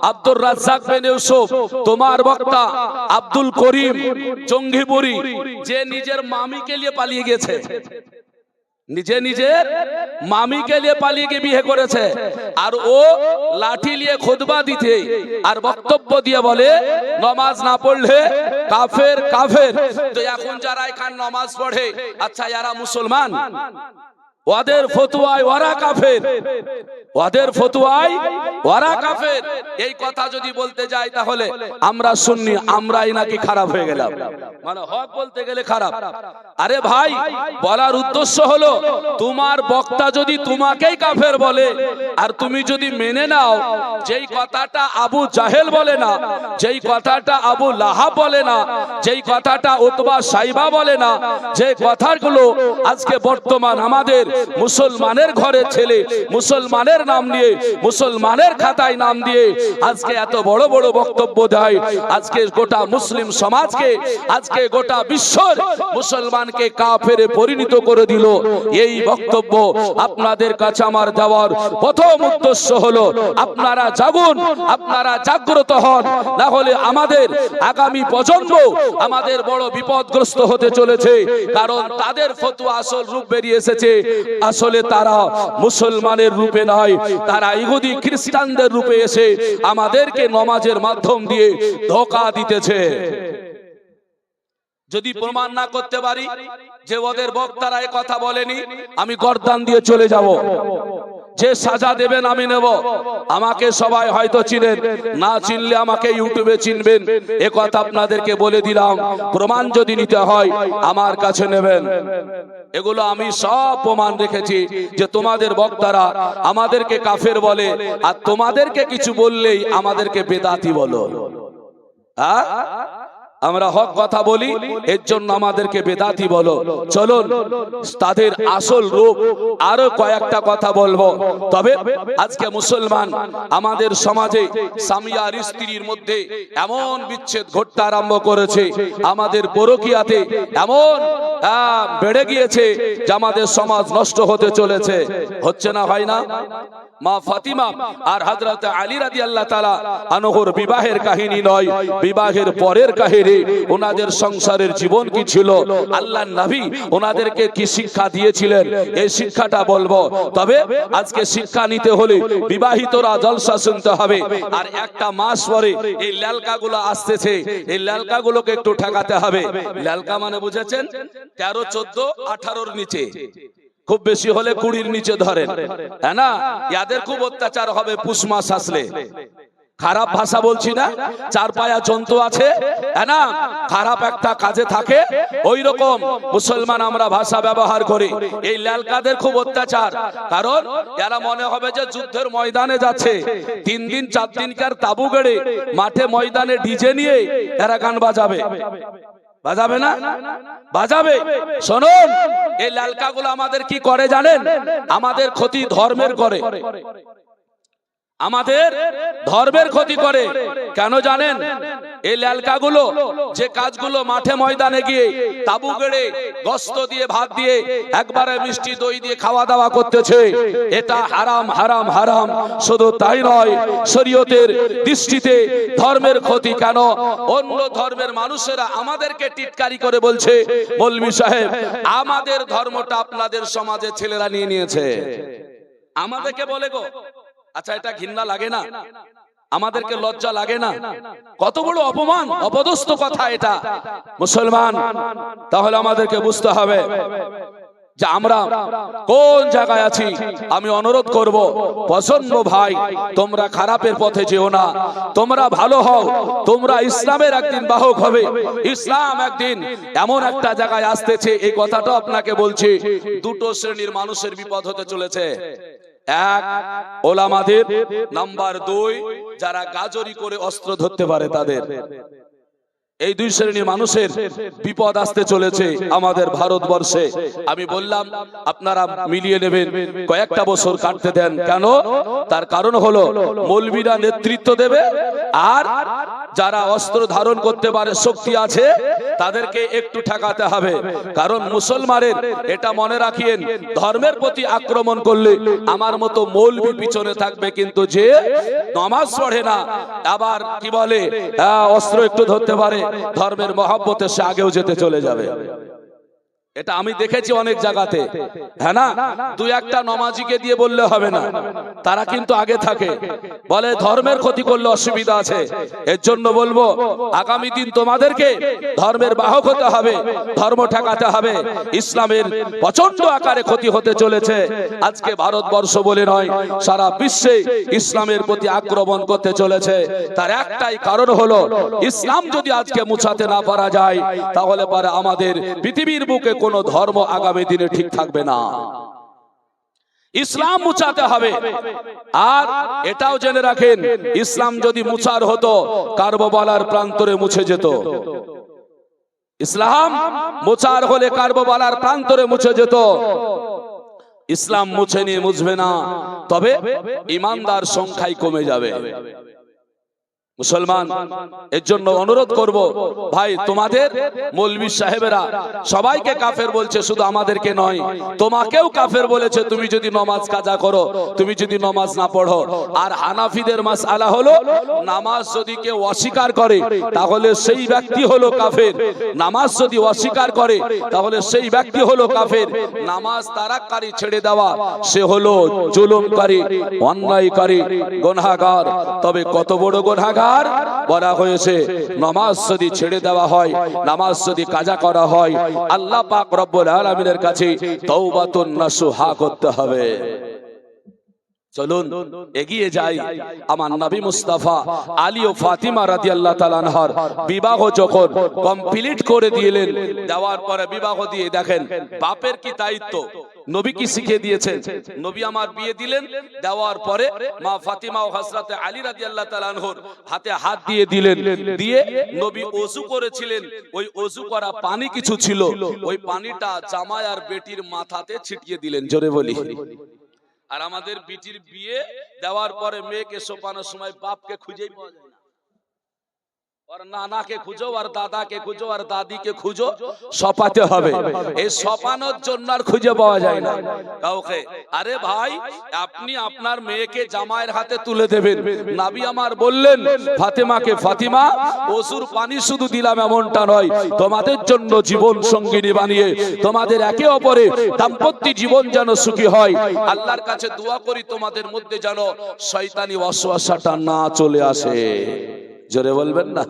আব্দুর রাজ্জাক বিন ইউসুফ, তোমার বক্তা আব্দুল করিম জঙ্গিপুরি, যে নিজের মামিকে নিয়ে পালিয়ে গেছে, নিজের মামিকে নিয়ে পালিয়ে গিয়ে বিয়ে করেছে, আর ও লাঠি নিয়ে খুতবা দিতে আর বক্তব্য দিয়ে বলে নামাজ না পড়লে কাফের কাফের। তো এখন যারা এখানে নামাজ পড়ে, আচ্ছা যারা মুসলমান, ওদের ফতোয়ায় ওরা কাফের, ওদের ফতোয়ায় ওরা কাফের, এই কথা যদি বলতে যাই তাহলে আমরা সুন্নি আমরাই নাকি খারাপ হয়ে গেলাম, মানে হক বলতে গেলে খারাপ। আরে ভাই, বলার উদ্দেশ্য হলো তোমার বক্তা যদি তোমাকেই কাফের বলে আর তুমি যদি মেনে নাও যেই কথাটা আবু জাহেল বলে না, যেই কথাটা আবু লাহাব বলে না, যেই কথাটা উতবা সাইবা বলে না, যে কথাগুলো আজকে বর্তমান আমাদের মুসলমানের ঘরে ছেলে মুসলমানের নাম নিয়ে মুসলমানের খাতায় নাম দিয়ে আজকে এত বড় বড় বক্তব্য দেয়, আজকে গোটা মুসলিম সমাজকে, আজকে গোটা বিশ্বর মুসলমানকে কাফেরে পরিণত করে দিল। এই বক্তব্য আপনাদের কাছে আমার দেওয়ার প্রথম উদ্দেশ্য হলো আপনারা জাগুন, আপনারা জাগ্রত হন, না হলে আমাদের আগামী প্রজন্ম আমাদের বড় বিপদগ্রস্ত হতে চলেছে। কারণ তাদের ফতোয়া আসল রূপ বেরিয়ে এসেছে, আসলে তারা মুসলমানের রূপে নয়, তারা ইহুদি খ্রিস্টানদের রূপে এসে আমাদেরকে নামাজের মাধ্যম দিয়ে ধোঁকা দিতেছে। যদি প্রমাণ না করতে পারি যে ওদের বক্তারা এই কথা বলেনি, আমি গর্দান দিয়ে চলে যাব। যে সাজা দেবেন আমি নেব। আমাকে সবাই হয়তো চিনেন, না চিনলে আমাকে ইউটিউবে চিনবেন, এ কথা আপনাদেরকে বলে দিলাম। প্রমাণ যদি নিতে হয় আমার কাছে নেবেন। এগুলো আমি সব প্রমাণ রেখেছি যে তোমাদের বক্তারা আমাদেরকে কাফের বলে, আর তোমাদেরকে কিছু বললেই আমাদেরকে বেদাতি বলো। হ্যাঁ, আমরা হক কথা বলি, এর জন্য আমাদেরকে বেদাতি বলো। চলুন তাদের আসল রূপ আরো কয়েকটা কথা বলবো। তবে আজকে মুসলমান আমাদের সমাজে স্বামী আর স্ত্রীর মধ্যে এমন বিচ্ছেদ ঘটতে আরম্ভ করেছে, আমাদের পরকীয়াতে এমন বেড়ে গিয়েছে যে আমাদের সমাজ নষ্ট হতে চলেছে। হচ্ছে না, হয় না? মা ফাতিমা আর হযরত আলী রাদিয়াল্লাহু তাআলা আনহুর বিবাহের কাহিনী নয়, বিবাহের পরের কাহিনী। ওনাদের সংসারের জীবন কি ছিল, আল্লাহর নবী ওনাদেরকে কি শিক্ষা দিয়েছিলেন, এই শিক্ষাটা বলবো। তবে আজকে শিক্ষা নিতে হলে বিবাহিতরা জলসা শুনতে হবে। আর একটা মাস পরে এই লালকাগুলো আসতেছে, এই লালকাগুলোকে একটু ঠেকাতে হবে। লালকা মানে বুঝেছেন, 13, 14, 18-র নিচে, খুব বেশি হলে 20-র নিচে ধরেন, হ্যাঁ না? ইয়াদের খুব অত্যাচার হবে পুষ মাস আসলে। খারাপ ভাষা বলছি না, চার পায়া জন্তু আছে, হ্যাঁ না? খারাপ একটা কাজে থাকে, ওই রকম মুসলমান আমরা ভাষা ব্যবহার করি। এই লালকাদের খুব অত্যাচার, কারণ এরা মনে হবে যে যুদ্ধের ময়দানে যাচ্ছে। 3 দিন 4 দিনকার তাবু গেড়ে মাঠে ময়দানে ডিজে নিয়ে এরা গান বাজাবে। বাজাবে না? বাজাবে। শুনুন, এই লালকাগুলো আমাদের কি করে জানেন? আমাদের ক্ষতি ধর্মের করে, আমাদের ধর্মের ক্ষতি করে। কেন জানেন? এই লালকাগুলো যে কাজগুলো মাঠে ময়দানে গিয়ে তাবু গেড়ে গোশত দিয়ে ভাত দিয়ে একবারে মিষ্টি দই দিয়ে খাওয়া দাওয়া করতেছে, এটা হারাম হারাম হারাম। শুধু তাই নয়, শরীয়তের দৃষ্টিতে ধর্মের ক্ষতি। কেন? অন্য ধর্মের মানুষেরা আমাদেরকে টিটকারি করে বলছে, মৌলভী সাহেব আমাদের ধর্মটা আপনাদের সমাজে ছেলেরা নিয়ে নিয়েছে। আমাদেরকে বলে গো, আচ্ছা এটা ঘৃণা লাগে না? আমাদেরকে লজ্জা লাগে না? কত বড় অপমান, অপদস্থ কথা এটা মুসলমান। তাহলে আমাদেরকে বুঝতে হবে যে আমরা কোন জায়গায় আছি। আমি অনুরোধ করব, প্রসন্ন ভাই, তোমরা খারাপের পথে যেও না, তোমরা ভালো হও। তোমরা ইসলামের একদিন বাহক হবে। ইসলাম একদিন এমন একটা জায়গায় আসতেছে, এই কথাটা আপনাকে বলছি। 2 শ্রেণীর মানুষের বিপদ হতে চলেছে। 1 ওলামাদের, নাম্বার 2 যারা গাজরি করে অস্ত্র ধরতে পারে তাদের। এই দুই শ্রেণীর মানুষের বিপদ আসতে চলেছে আমাদের ভারতবর্ষে। আমি বললাম আপনারা মিলিয়ে নেবেন, কয়েকটা বছর কাটতে দেন। কেন? তার কারণ হলো মৌলবীরা নেতৃত্ব দেবে, আর যারা অস্ত্র ধারণ করতে পারে, শক্তি আছে, তাদেরকে একটু ঠেকাতে হবে। কারণ মুসলমানের এটা মনে রাখিয়েন, ধর্মের প্রতি আক্রমণ করলে আমার মতো মৌলবী পিছনে থাকবে, কিন্তু যে নামাজ পড়ে না, আবার কি বলে অস্ত্র একটু ধরতে পারে, ধর্মের মহব্বতে সে আগেও যেতে চলে যাবে। এটা আমি দেখেছি অনেক জায়গাতে। হ্যাঁ না, দুই একটা নমাজিকে দিয়ে বললে হবে না, তারা কিন্তু আগে থাকে, বলে ধর্মের ক্ষতি করলে অসুবিধা আছে। এর জন্য বলবো আগামী দিন তোমাদেরকে ধর্মের বাহক হতে হবে, ধর্ম ঠেকাতে হবে। ইসলামের প্রচন্ড আকারে ক্ষতি হতে চলেছে। আজকে ভারতবর্ষ বলে নয়, সারা বিশ্বে ইসলামের প্রতি আক্রমণ করতে চলেছে। তার একটাই কারণ হলো ইসলাম যদি আজকে মুছাতে না পারা যায়, তাহলে পরে আমাদের পৃথিবীর বুকে কোন ধর্ম আগামী দিনে ঠিক থাকবে না। ইসলাম মুছাতে হবে। আর এটাও জেনে রাখেন, ইসলাম যদি মুছার হতো, কারবালার প্রান্তরে মুছে যেত। ইসলাম মুছার হলে কারবালার প্রান্তরে মুছে যেত। ইসলাম মুছে নিয়ে মুছবে না, তবে ইমানদার সংখ্যাই কমে যাবে। মুসলমান, এর জন্য অনুরোধ করব, ভাই তোমাদের মৌলভী সাহেবেরা সবাইকে কাফের বলছে, শুধু আমাদেরকে নয়, তোমাকেও কাফের বলেছে তুমি যদি নামাজ কাজা করো, তুমি যদি নামাজ না পড়ো। আর হানাফিদের মাসআলা হলো, নামাজ যদি কেউ অস্বীকার করে তাহলে সেই ব্যক্তি হলো কাফের। নামাজ যদি অস্বীকার করে তাহলে সেই ব্যক্তি হলো কাফের। নামাজ তারাককারী ছেড়ে দেওয়া, সে হলো জুলুমকারী, অন্যায়কারী, গুনাহগার। তবে কত বড় গুনাহগার বলা হয়েছে, নামাজ যদি ছেড়ে দেওয়া হয়, নামাজ যদি কাজা করা হয়, আল্লাহ পাক রব্বুল আলামিনের কাছে তওবাতুন নাসুহা করতে হবে। চলুন এগিয়ে যাই। আমার নবী মুস্তাফা আলী ও ফাতিমা রাদিয়াল্লাহু তাআলা আনহার বিবাহ যখন কমপ্লিট করে দিলেন, দেওয়ার পরে বিবাহ দিয়ে দেখেন বাপের কি দায়িত্ব, নবী কি শিখিয়ে দিয়েছেন। নবী আমার বিয়ে দিলেন, দেওয়ার পরে মা ফাতিমা ও হযরতে আলী রাদিয়াল্লাহু তাআলা আনহুর হাতে হাত দিয়ে দিলেন। দিয়ে নবী ওযু করেছিলেন, ওই ওযু করা পানি কিছু ছিল, ওই পানিটা জামাই আর বেটির মাথাতে ছিটিয়ে দিলেন। জোরে বলি। আর আমাদের বিটির বিয়ে দেওয়ার পরে মেয়েকে সোপানোর সময় বাপকে খুঁজেই পাওয়া যায় না, আর নানাকে খুঁজো, আর দাদাকে খুঁজো, আর দাদিকে খুঁজো, সপাতে হবে। এই সপানোর জন্য আর খুঁজে পাওয়া যায় না কাউকে। আরে ভাই, আপনি আপনার মেয়েকে জামাইয়ের হাতে তুলে দেবেন। নবী আমার বললেন ফাতেমাকে, ফাতিমা ওযুর পানি শুধু দিলাম এমনটা নয়, তোমাদের জন্য জীবন সঙ্গিনী বানিয়ে তোমাদের একে অপরে দাম্পত্য জীবন যেন সুখী হয়। আল্লাহর কাছে দোয়া করি তোমাদের মধ্যে যেন শয়তানি ওয়াসওয়াসাটা না চলে আসে। জোরে বলবেন না।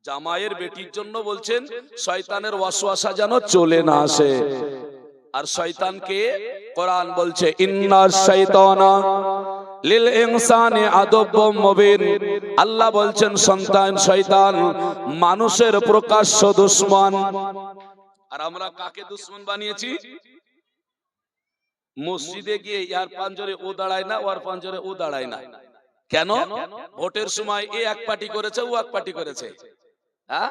জামাইয়ের বেটির জন্য বলছেন শয়তানের ওয়াসওয়াসা যেন চলে না আসে। আর শয়তানকে কোরআন বলছে ইন্নাশ শাইতানা লিল ইনসানি আদুব্বুম মুবিন। আল্লাহ বলছেন সন্তান শয়তান মানুষের প্রকাশ্য দুশমন। আর আমরা কাকে দুশমন বানিয়েছি? মসজিদে গিয়ে ইয়ার পাঞ্জরে ও দাঁড়ায় না, ওর পাঞ্জরে ও দাঁড়ায় না। কেন? ভোটের সময় এ এক পার্টি করেছে, ও এক পার্টি করেছে। হ্যাঁ,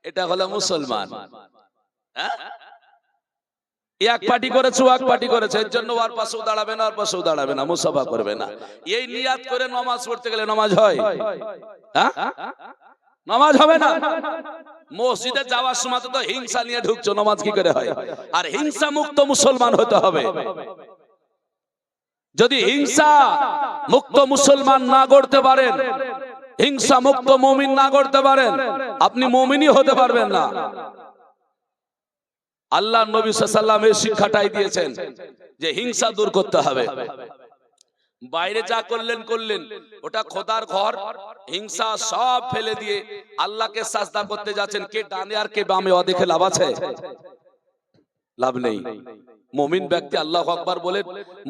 এটা হলো মুসলমান। হ্যাঁ, এক পার্টি করেছে, ও এক পার্টি করেছে, এর জন্য ওর পাশেও দাঁড়াবে না, ওর পাশেও দাঁড়াবে না, মুসাফা করবে না। এই নিয়াত করে নামাজ পড়তে গেলে নামাজ হয়? হ্যাঁ, নামাজ হবে না। মসজিদে যাওয়ার সময় তো হিংসা নিয়ে ঢুকছো, নামাজ কি করে হয়? আর হিংসা মুক্ত মুসলমান হতে হবে। যদি হিংসা মুক্ত মুসলমান না গড়তে পারেন, হিংসা মুক্ত মুমিন না গড়তে পারেন, আপনি মুমিনই হতে পারবেন না। আল্লাহ নবী সাল্লাল্লাহু আলাইহি ওয়াসাল্লাম এই শিক্ষাটাই দিয়েছেন যে হিংসা দূর করতে হবে। বাইরে যা করলেন করলেন, ওটা খোদার ঘর। হিংসা সব ফেলে দিয়ে আল্লাহকে সাজদা করতে যাচ্ছেন, কে ডানে আর কে বামে, ও দেখে লাভ আছে? লাভ নেই। মুমিন ব্যক্তি আল্লাহু আকবার বলে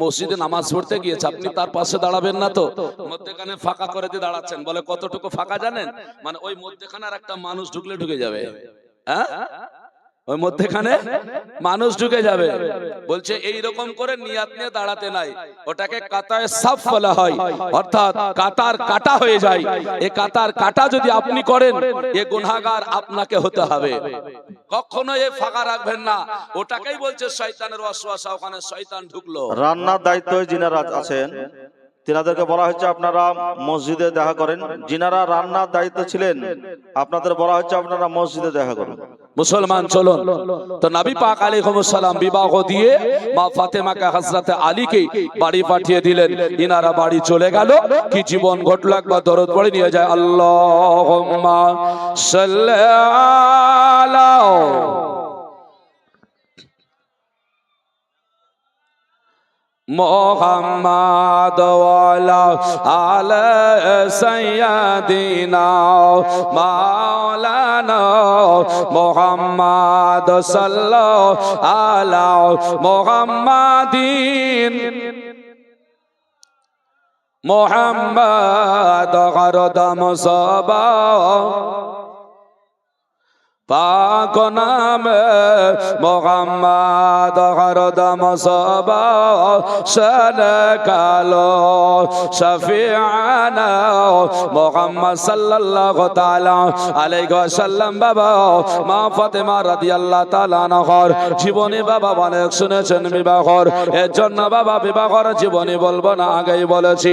মসজিদে নামাজ পড়তে গিয়েছে, আপনি তার পাশে দাঁড়াবেন না তো মধ্যখানে ফাঁকা করে দিয়ে দাঁড়াচ্ছেন। বলে কতটুকু ফাঁকা জানেন? মানে ওই মধ্যখানে আর একটা মানুষ ঢুকলে ঢুকে যাবে। হ্যাঁ, ওই মধ্যেখানে মানুষ ঢুকে যাবে। বলছে এই রকম করে নিয়াত নিয়ে দাঁড়াতে নাই, ওটাকে কাতায় সাফ বলা হয়, অর্থাৎ কাতার কাটা হয়ে যায়। এই কাতার কাটা যদি আপনি করেন, এ গুনাহগার আপনাকে হতে হবে। কখনো এ ফাঁকা রাখবেন না, ওটাকেই বলছে শয়তানের ওয়াসওয়াসা, ওখানে শয়তান ঢুকলো। রান্নার দায়িত্ব যিনারা আছেন তিনাদেরকে বলা হচ্ছে আপনারা মসজিদে দেখা করেন। যিনারা রান্নার দায়িত্ব ছিলেন আপনাদের বলা হচ্ছে আপনারা মসজিদে দেখা করুন। মুসলমান চলুন, তো নবী পাক আলাইহিস সালাম বিবাহ দিয়ে মা ফাতেমাকে হযরতে আলীকে বাড়ি পাঠিয়ে দিলেন। ইনারা বাড়ি চলে গেল, কি জীবন ঘটলো একবার দরদ পড়ে নিয়ে যায়। আল্লাহুম্মা সাল্লি আলা মোহাম্মদ ওয়ালা আলা সাইয়্যিদিনা মাওলানা মুহাম্মদ সাল্লাল্লাহু আলা মুহাম্মাদিন মুহাম্মদ গরদম সাবা পাক নামে মুহাম্মদ হরদম সবা শান কালো শফিআনা মুহাম্মদ সাল্লাল্লাহু তাআলা আলাইহি ওয়াসাল্লাম। বাবা মা ফাতেমা রাদিয়াল্লাহু তাআলা আনহার জীবনী বাবা অনেক শুনেছেন বিবাহর, এর জন্য বাবা বিবাহর জীবনী বলবো না, আগেই বলেছি।